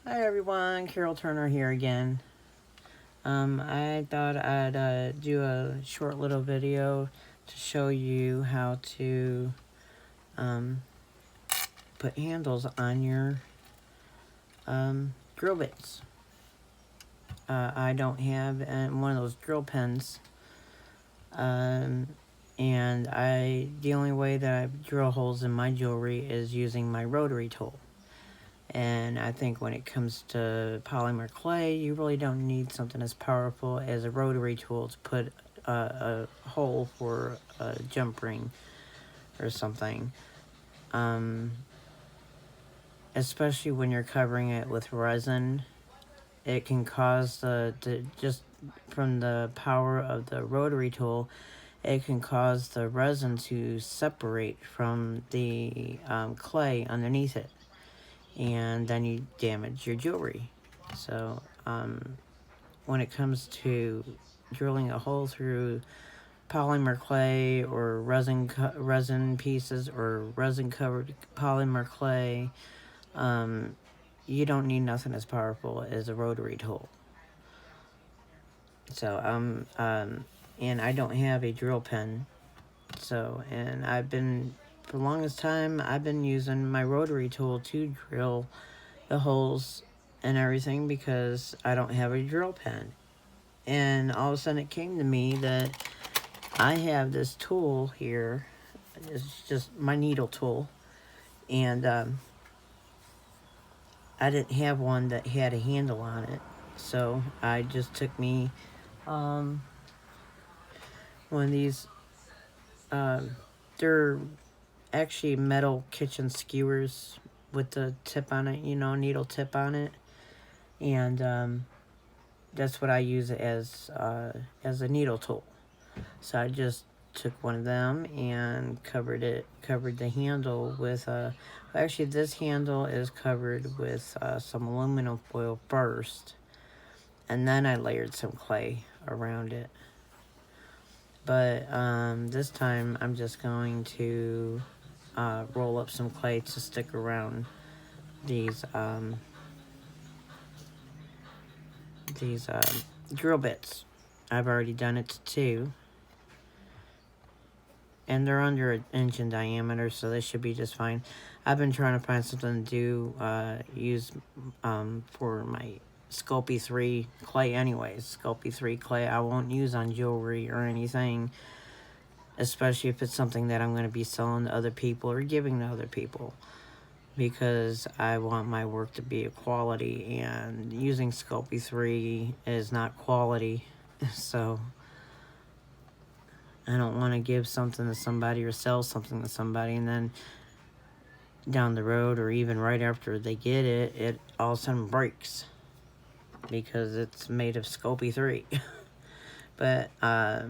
Hi everyone, Carol Turner here again. I thought I'd do a short little video to show you how to put handles on your drill bits. I don't have one of those drill pens, and the only way that I drill holes in my jewelry is using my rotary tool. And I think when it comes to polymer clay, you really don't need something as powerful as a rotary tool to put a hole for a jump ring or something. Especially when you're covering it with resin, it can cause just from the power of the rotary tool, it can cause the resin to separate from the clay underneath it. And then you damage your jewelry. So when it comes to drilling a hole through polymer clay or resin pieces or resin covered polymer clay, you don't need nothing as powerful as a rotary tool. So and I don't have a drill pen. So, and for the longest time, I've been using my rotary tool to drill the holes and everything because I don't have a drill pen. And all of a sudden it came to me that I have this tool here. It's just my needle tool. And I didn't have one that had a handle on it. So I just took me one of these, they're actually metal kitchen skewers with the tip on it, needle tip on it. And that's what I use as a needle tool. So I just took one of them and covered the handle with actually this handle is covered with some aluminum foil first, and then I layered some clay around it. But this time I'm just going to roll up some clay to stick around these drill bits. I've already done it to 2. And they're under an inch in diameter, so they should be just fine. I've been trying to find something to use for my Sculpey 3 clay anyways. Sculpey 3 clay I won't use on jewelry or anything, especially if it's something that I'm going to be selling to other people or giving to other people, because I want my work to be a quality, and using Sculpey 3 is not quality. So I don't want to give something to somebody or sell something to somebody and then down the road or even right after they get it, it all of a sudden breaks because it's made of Sculpey 3. But I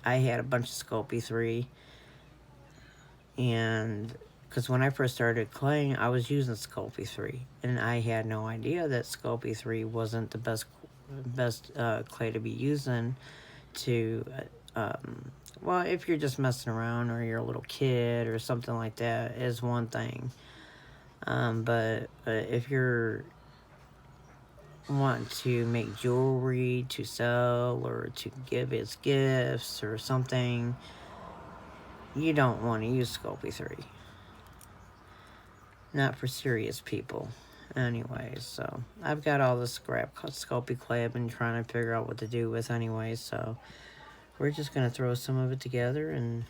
had a bunch of Sculpey 3, and because when I first started claying, I was using Sculpey 3, and I had no idea that Sculpey 3 wasn't the best clay to be using to well, if you're just messing around or you're a little kid or something like that, is one thing. But if you're wanting to make jewelry to sell or to give as gifts or something, you don't want to use Sculpey 3. Not for serious people. Anyways, so I've got all the scrap Sculpey clay I've been trying to figure out what to do with anyways, so we're just going to throw some of it together. And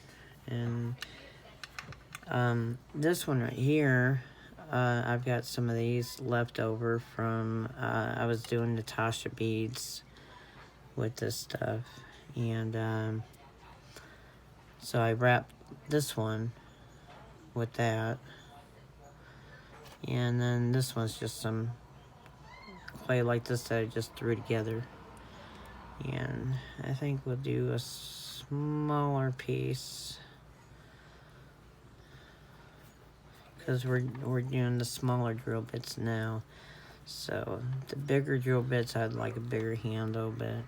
this one right here, I've got some of these left over from, I was doing Natasha beads with this stuff. And so I wrapped this one with that. And then this one's just some clay like this that I just threw together. And I think we'll do a smaller piece, because we're doing the smaller drill bits now. So the bigger drill bits, I'd like a bigger handle, but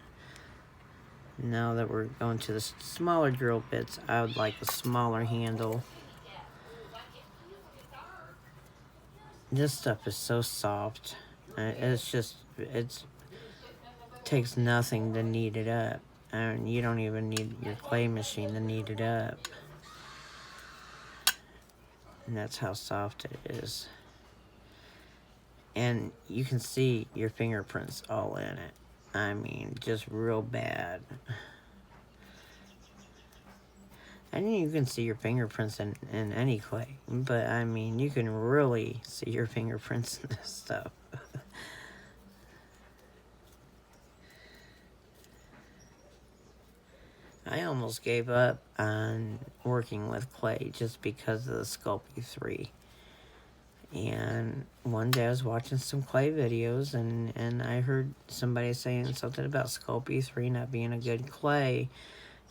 now that we're going to the smaller drill bits, I would like a smaller handle. This stuff is so soft. It's just, takes nothing to knead it up. And you don't even need your clay machine to knead it up. And that's how soft it is. And you can see your fingerprints all in it. I mean, just real bad. And you can see your fingerprints in any clay. But, I mean, you can really see your fingerprints in this stuff. I almost gave up on working with clay just because of the Sculpey 3. And one day I was watching some clay videos, and I heard somebody saying something about Sculpey 3 not being a good clay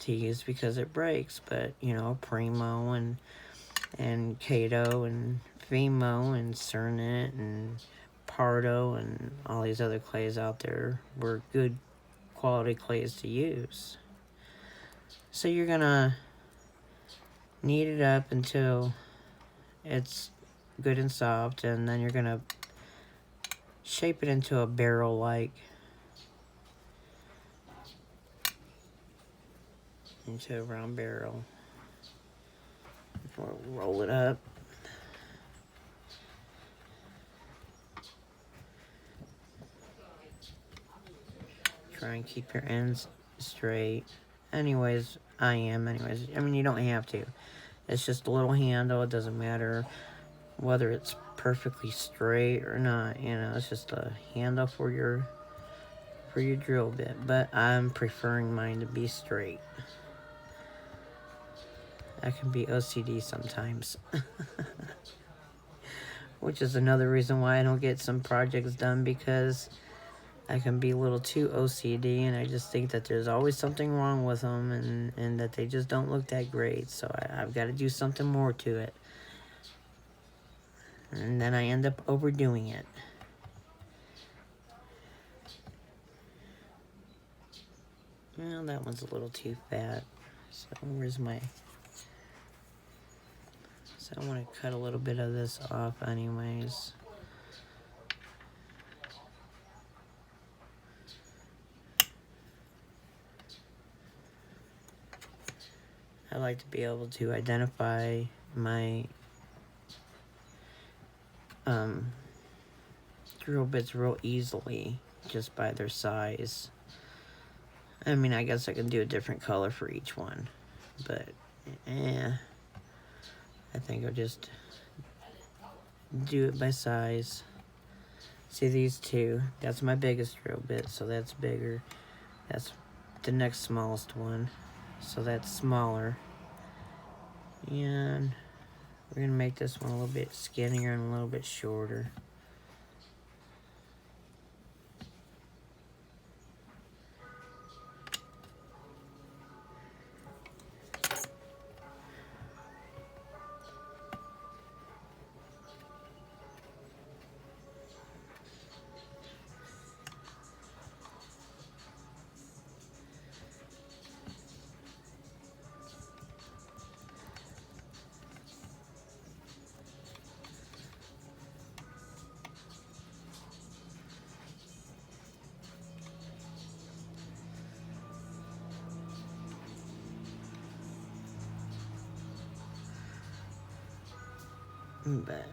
to use because it breaks. But, you know, Primo and Kato and Fimo and Cernit and Pardo and all these other clays out there were good quality clays to use. So you're gonna knead it up until it's good and soft, and then you're gonna shape it into a barrel into a round barrel. Roll it up. Try and keep your ends straight. Anyways, I mean, you don't have to. It's just a little handle. It doesn't matter whether it's perfectly straight or not. You know, it's just a handle for your drill bit. But I'm preferring mine to be straight. I can be OCD sometimes. Which is another reason why I don't get some projects done, because I can be a little too OCD, and I just think that there's always something wrong with them, and that they just don't look that great. So I've got to do something more to it. And then I end up overdoing it. Well, that one's a little too fat. So where's my... So I want to cut a little bit of this off anyways. I like to be able to identify my drill bits real easily just by their size. I mean, I guess I can do a different color for each one, but I think I'll just do it by size. See these two? That's my biggest drill bit, so that's bigger. That's the next smallest one, so that's smaller. And we're gonna make this one a little bit skinnier and a little bit shorter. But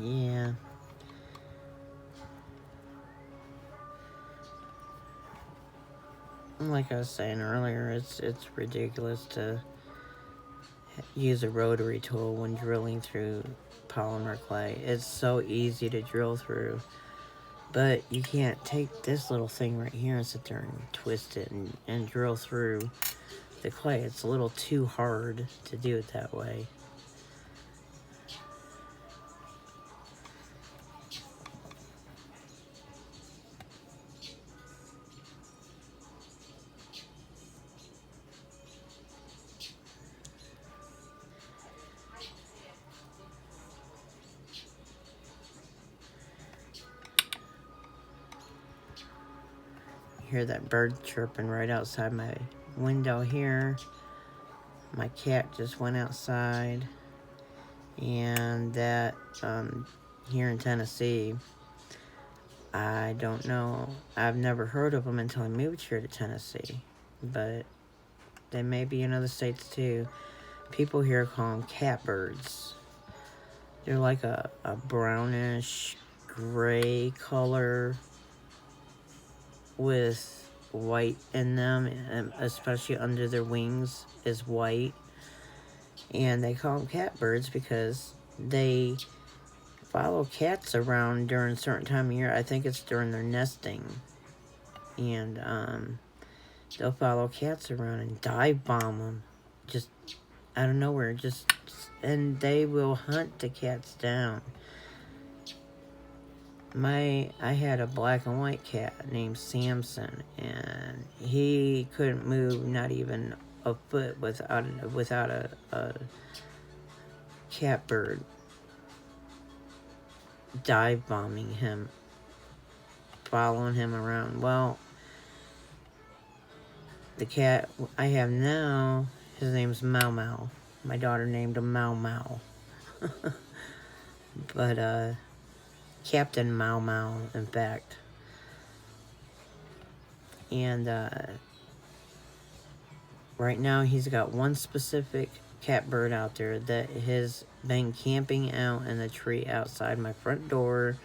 yeah, like I was saying earlier, it's ridiculous to use a rotary tool when drilling through polymer clay. It's so easy to drill through, but you can't take this little thing right here and sit there and twist it and drill through the clay. It's a little too hard to do it that way. Hear that bird chirping right outside my window here. My cat just went outside, and that here in Tennessee, I don't know. I've never heard of them until I moved here to Tennessee. But they may be in other states too. People here call them catbirds. They're like a brownish gray color with white in them, and especially under their wings is white. And they call them catbirds because they follow cats around during a certain time of year. I think it's during their nesting. And they'll follow cats around and dive bomb them. Just out of nowhere. And they will hunt the cats down. I had a black and white cat named Samson, and he couldn't move not even a foot without a catbird dive bombing him, following him around. Well, the cat I have now, his name's Mau Mau. My daughter named him Mau Mau. But Captain Mau Mau, in fact. And right now he's got one specific catbird out there that has been camping out in the tree outside my front door,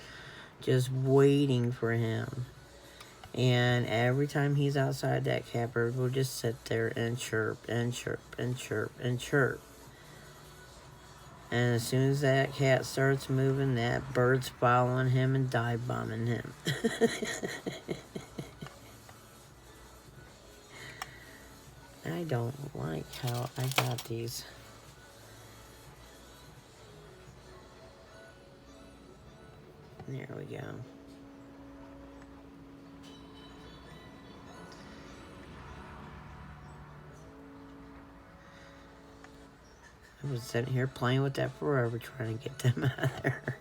just waiting for him. And every time he's outside, that catbird will just sit there and chirp and chirp and chirp and chirp. And as soon as that cat starts moving, that bird's following him and dive bombing him. I don't like how I got these. There we go. I was sitting here playing with that forever, trying to get them out of there.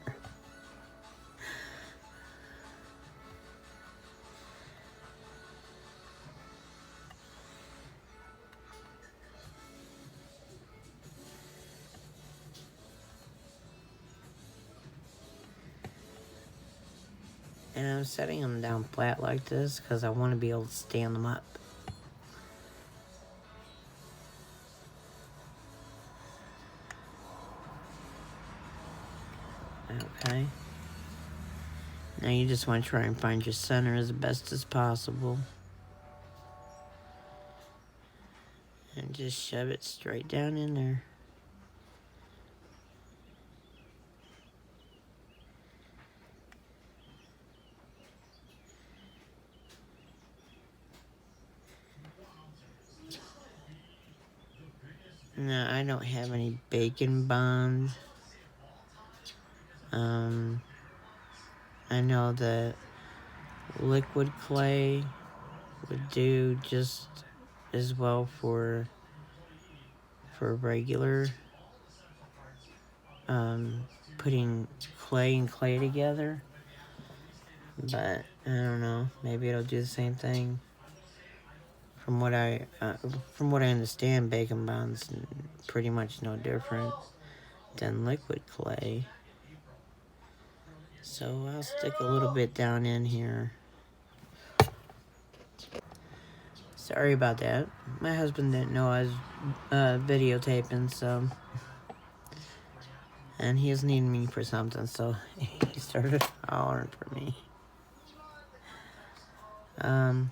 And I'm setting them down flat like this because I want to be able to stand them up. Okay. Now you just want to try and find your center as best as possible. And just shove it straight down in there. No, I don't have any bacon bond. I know that liquid clay would do just as well for regular putting clay and clay together, but I don't know, maybe it'll do the same thing. From what I understand, bacon bond's pretty much no different than liquid clay. So I'll stick a little bit down in here. Sorry about that. My husband didn't know I was videotaping, so. And he was needing me for something, so he started hollering for me. So I'm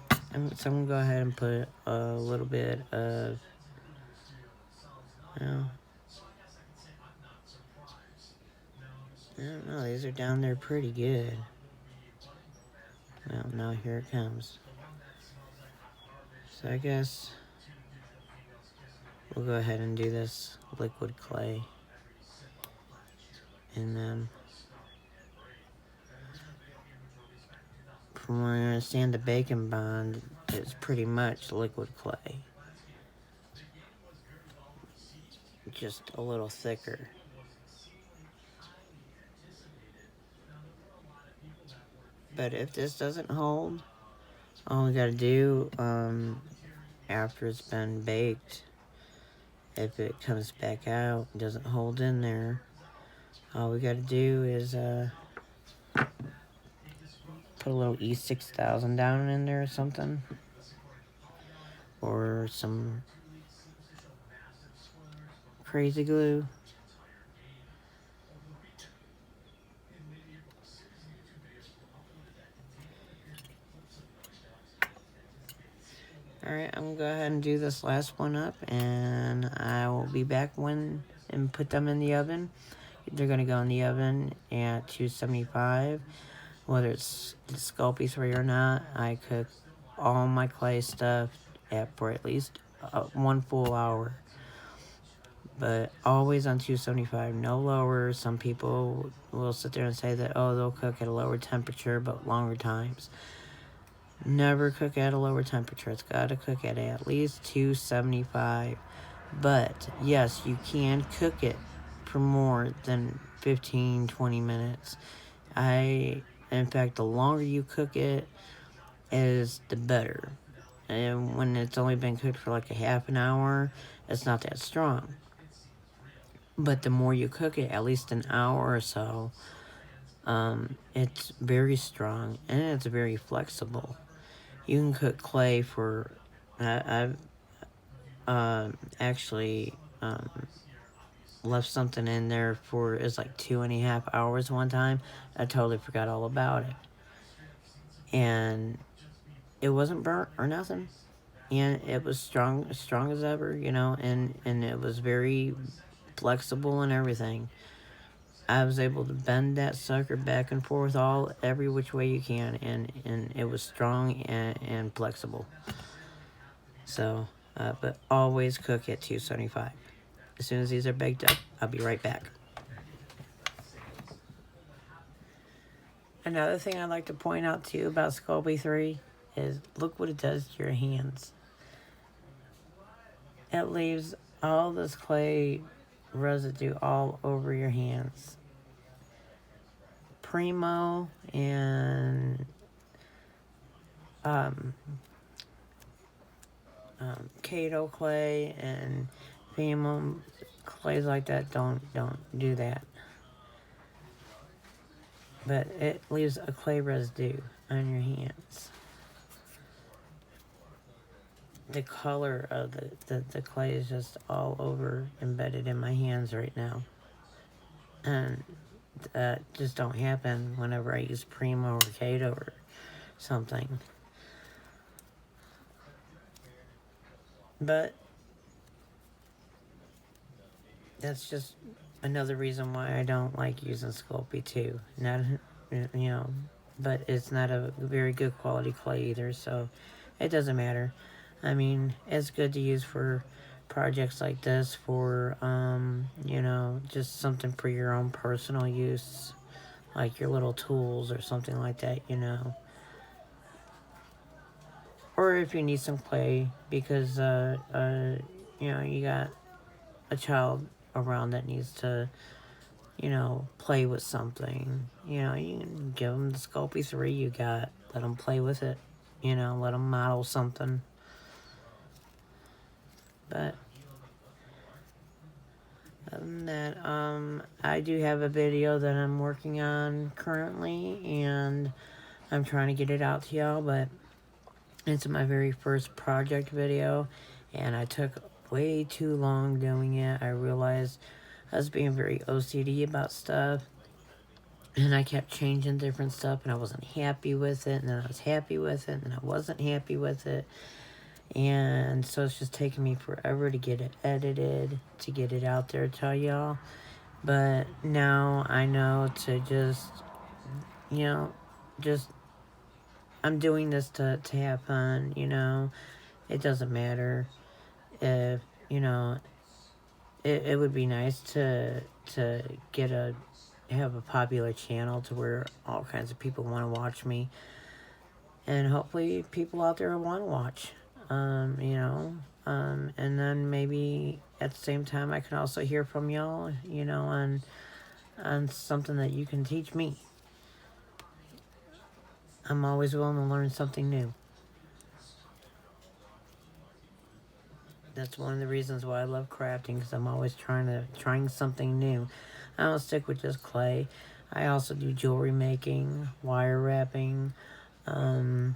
gonna go ahead and put a little bit of, I don't know, these are down there pretty good. Well, now here it comes. So I guess we'll go ahead and do this liquid clay. And then, from what I understand, the bacon bond is pretty much liquid clay. Just a little thicker. But if this doesn't hold, all we gotta do, after it's been baked, if it comes back out, doesn't hold in there, all we gotta do is put a little E6000 down in there or something. Or some crazy glue. Alright, I'm gonna go ahead and do this last one up, and I will be back when and put them in the oven. They're gonna go in the oven at 275. Whether it's Sculpey 3 or not, I cook all my clay stuff for at least 1 full hour. But always on 275, no lower. Some people will sit there and say that, oh, they'll cook at a lower temperature, but longer times. Never cook at a lower temperature. It's got to cook at least 275. But, yes, you can cook it for more than 15, 20 minutes. In fact, the longer you cook it, is the better. And when it's only been cooked for like a half an hour, it's not that strong. But the more you cook it, at least an hour or so, it's very strong and it's very flexible. You can cook clay for, I've actually left something in there for, it's like 2.5 hours one time. I totally forgot all about it. And it wasn't burnt or nothing. And it was strong as ever, you know, and it was very flexible and everything. I was able to bend that sucker back and forth every which way you can, and it was strong and flexible. So, but always cook at 275. As soon as these are baked up, I'll be right back. Another thing I'd like to point out to you about Sculpey 3 is look what it does to your hands. It leaves all this clay residue all over your hands. Primo and Kato clay and Fimo clays like that don't do that. But it leaves a clay residue on your hands. The color of the clay is just all over embedded in my hands right now. And that just don't happen whenever I use Primo or Kato or something. But that's just another reason why I don't like using Sculpey 2. Not, you know, but it's not a very good quality clay either, so it doesn't matter. I mean, it's good to use for projects like this, for, you know, just something for your own personal use, like your little tools or something like that, you know. Or if you need some clay because, you know, you got a child around that needs to, you know, play with something. You know, you can give them the Sculpey 3 you got. Let them play with it. You know, let them model something. But other than that, I do have a video that I'm working on currently, and I'm trying to get it out to y'all, but it's my very first project video, and I took way too long doing it. I realized I was being very OCD about stuff, and I kept changing different stuff, and I wasn't happy with it, and then I was happy with it, and I wasn't happy with it. And so it's just taking me forever to get it edited, to get it out there to y'all. But now I know to just, you know, just, I'm doing this to have fun, you know. It doesn't matter if, you know, it would be nice to have a popular channel to where all kinds of people want to watch me. And hopefully people out there want to watch. You know, and then maybe at the same time I can also hear from y'all, you know, on something that you can teach me. I'm always willing to learn something new. That's one of the reasons why I love crafting, because I'm always trying something new. I don't stick with just clay. I also do jewelry making, wire wrapping, I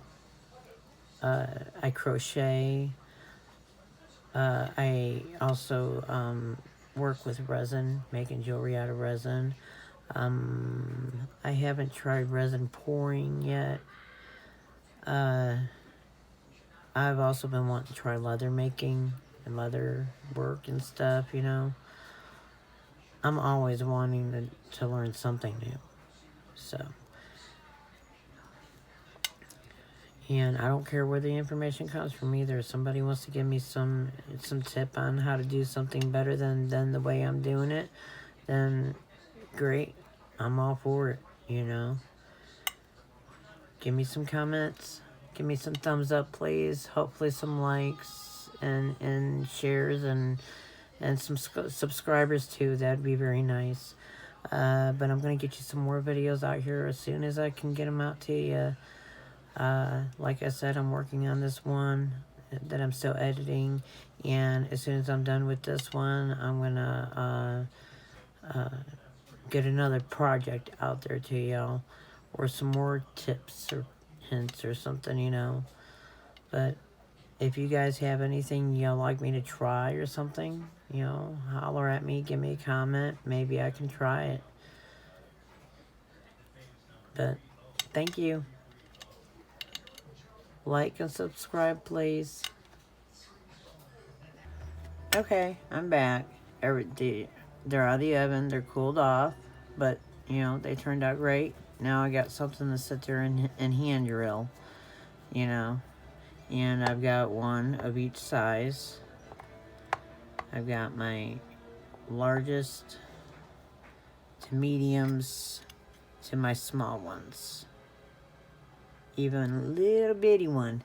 crochet. I also work with resin, making jewelry out of resin. I haven't tried resin pouring yet. I've also been wanting to try leather making and leather work and stuff, you know. I'm always wanting to learn something new. So, and I don't care where the information comes from either. If somebody wants to give me some tip on how to do something better than the way I'm doing it, then great. I'm all for it, you know. Give me some comments. Give me some thumbs up, please. Hopefully some likes and shares and some subscribers too. That'd be very nice. But I'm going to get you some more videos out here as soon as I can get them out to you. Like I said, I'm working on this one that I'm still editing. And as soon as I'm done with this one, I'm going to get another project out there to y'all. Or some more tips or hints or something, you know. But if you guys have anything y'all like me to try or something, you know, holler at me, give me a comment. Maybe I can try it. But thank you. Like and subscribe, please. Okay, I'm back. They're out of the oven. They're cooled off. But, you know, they turned out great. Now I got something to sit there and hand drill, you know. And I've got one of each size. I've got my largest to mediums to my small ones. Even a little bitty one.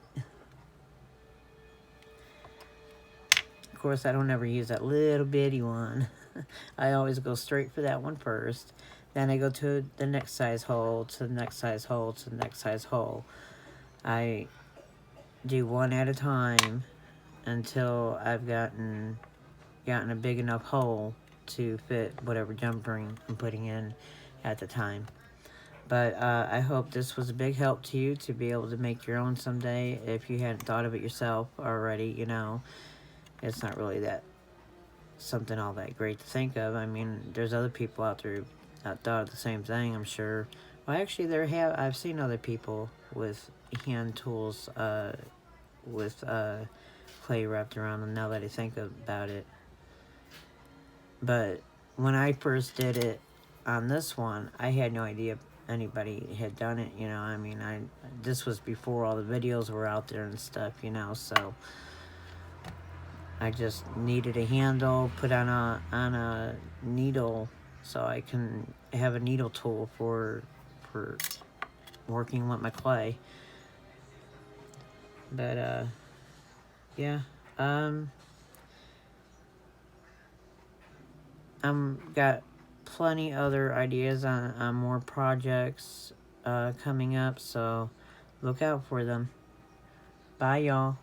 Of course, I don't ever use that little bitty one. I always go straight for that one first. Then I go to the next size hole, to the next size hole, to the next size hole. I do one at a time until I've gotten a big enough hole to fit whatever jumpering I'm putting in at the time. But I hope this was a big help to you to be able to make your own someday. If you hadn't thought of it yourself already, you know, it's not really something all that great to think of. I mean, there's other people out there that thought of the same thing, I'm sure. Well, actually, I've seen other people with hand tools with clay wrapped around them, now that I think about it. But when I first did it on this one, I had no idea anybody had done it, you know. I mean, this was before all the videos were out there and stuff, you know, so I just needed a handle put on a needle so I can have a needle tool for working with my clay. But yeah, I'm got plenty other ideas on more projects coming up, so look out for them. Bye, y'all.